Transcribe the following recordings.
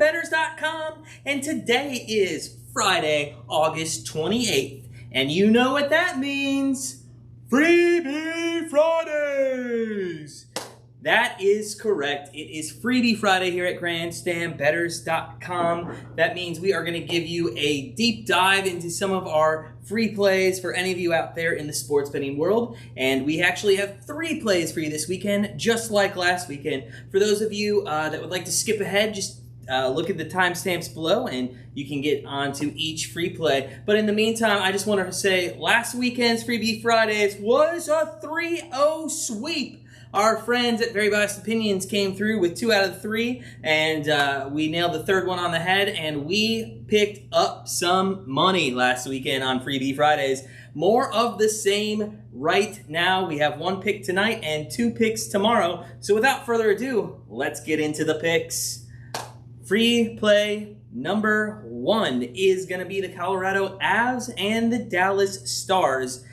SamBetters.com, and today is Friday, August 28th, and you know what that means. Freebie Fridays! That is correct. It is Freebie Friday here at GrandstandBetters.com. That means we are going to give you a deep dive into some of our free plays for any of you out there in the sports betting world. And we actually have 3 plays for you this weekend, just like last weekend. For those of you that would like to skip ahead, just look at the timestamps below and you can get onto each free play. But in the meantime, I just wanted to say last weekend's Freebie Fridays was a 3-0 sweep. Our friends at Very Biased Opinions came through with 2 out of 3, and we nailed the 3rd one on the head, and we picked up some money last weekend on Freebie Fridays. More of the same right now. We have 1 pick tonight and 2 picks tomorrow. So without further ado, let's get into the picks. Free play number 1 is going to be the Colorado Avs and the Dallas Stars.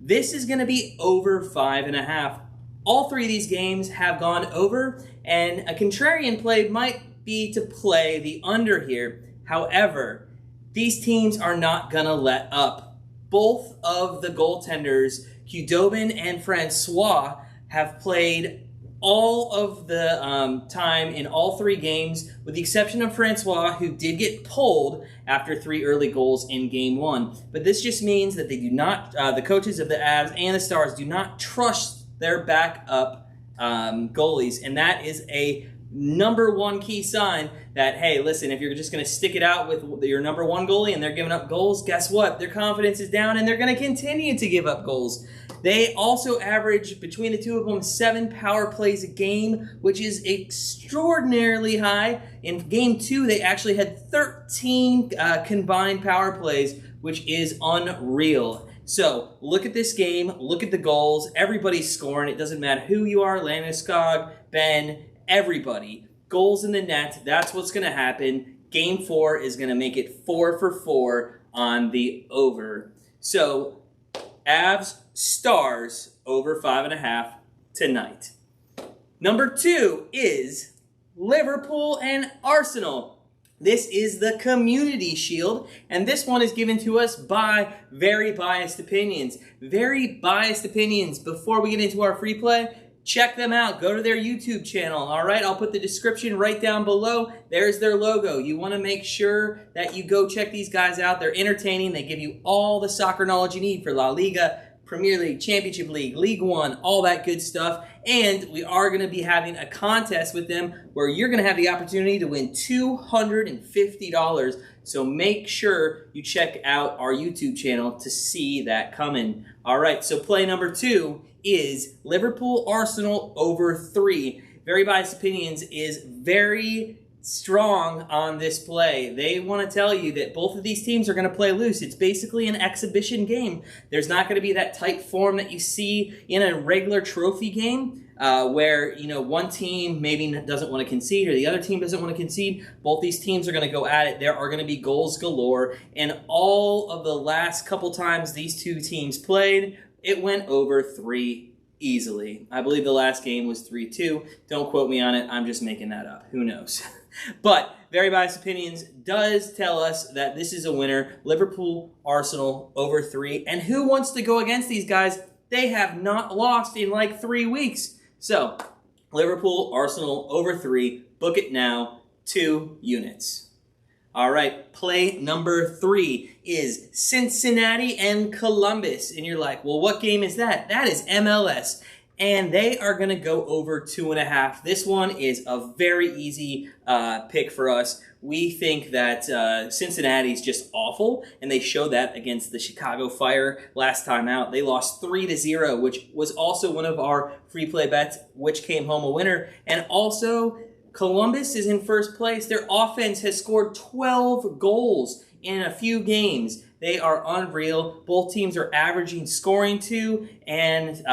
This is going to be over 5.5. All 3 of these games have gone over, and a contrarian play might be to play the under here. However, these teams are not going to let up. Both of the goaltenders, Hudobin and Francois, have played all of the time in all 3 games, with the exception of Francois, who did get pulled after 3 early goals in Game 1. But this just means that they do not, the coaches of the Avs and the Stars do not trust their backup goalies, and that is a number 1 key sign that, hey, listen, if you're just going to stick it out with your number 1 goalie and they're giving up goals, guess what? Their confidence is down and they're going to continue to give up goals. They also average, between the 2 of them, 7 power plays a game, which is extraordinarily high. In Game 2, they actually had 13 combined power plays, which is unreal. So, look at this game, look at the goals, everybody's scoring, it doesn't matter who you are, Landeskog, Ben, everybody. Goals in the net, that's what's going to happen. Game 4 is going to make it 4 for 4 on the over. So, Avs, Stars, over 5.5 tonight. Number 2 is Liverpool and Arsenal. This is the Community Shield, and this one is given to us by Very Biased Opinions. Very Biased Opinions. Before we get into our free play, check them out. Go to their YouTube channel, all right? I'll put the description right down below. There's their logo. You want to make sure that you go check these guys out. They're entertaining. They give you all the soccer knowledge you need for La Liga, Premier League, Championship League, League One, all that good stuff. And we are going to be having a contest with them where you're going to have the opportunity to win $250. So make sure you check out our YouTube channel to see that coming. All right, so play number 2 is Liverpool Arsenal over 3. Very Biased Opinions is very strong on this play. They want to tell you that both of these teams are going to play loose. It's basically an exhibition game. There's not going to be that tight form that you see in a regular trophy game where, you know, one team maybe doesn't want to concede or the other team doesn't want to concede. Both these teams are going to go at it. There are going to be goals galore. And all of the last couple times these 2 teams played, it went over 3 easily. I believe the last game was 3-2. Don't quote me on it. I'm just making that up. Who knows? But Very Biased Opinions does tell us that this is a winner. Liverpool, Arsenal, over 3. And who wants to go against these guys? They have not lost in like 3 weeks. So, Liverpool, Arsenal, over 3. Book it now. 2 units. All right, play number 3 is Cincinnati and Columbus. And you're like, well, what game is that? That is MLS. And they are going to go over 2.5. This one is a very easy pick for us. We think that Cincinnati is just awful, and they showed that against the Chicago Fire last time out. They lost 3-0, which was also one of our free play bets, which came home a winner. And also, Columbus is in first place. Their offense has scored 12 goals in a few games. They are unreal. Both teams are averaging scoring 2, and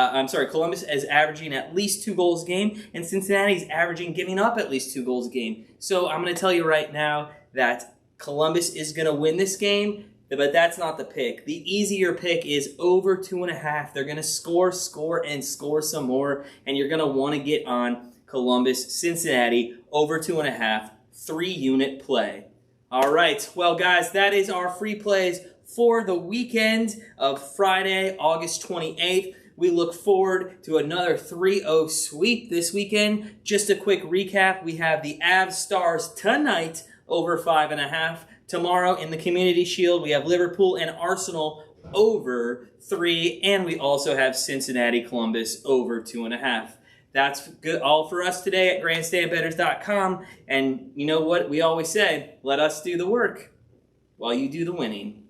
Columbus is averaging at least 2 goals a game, and Cincinnati is averaging giving up at least 2 goals a game. So I'm going to tell you right now that Columbus is going to win this game, but that's not the pick. The easier pick is over 2.5. They're going to score some more, and you're going to want to get on Columbus, Cincinnati, over 2.5 3-unit play. All right, well, guys, that is our free plays for the weekend of Friday, August 28th. We look forward to another 3-0 sweep this weekend. Just a quick recap. We have the Avs Stars tonight over 5.5. Tomorrow in the Community Shield, we have Liverpool and Arsenal over 3. And we also have Cincinnati Columbus over 2.5. That's good, all for us today at grandstandbetters.com. And you know what we always say, let us do the work while you do the winning.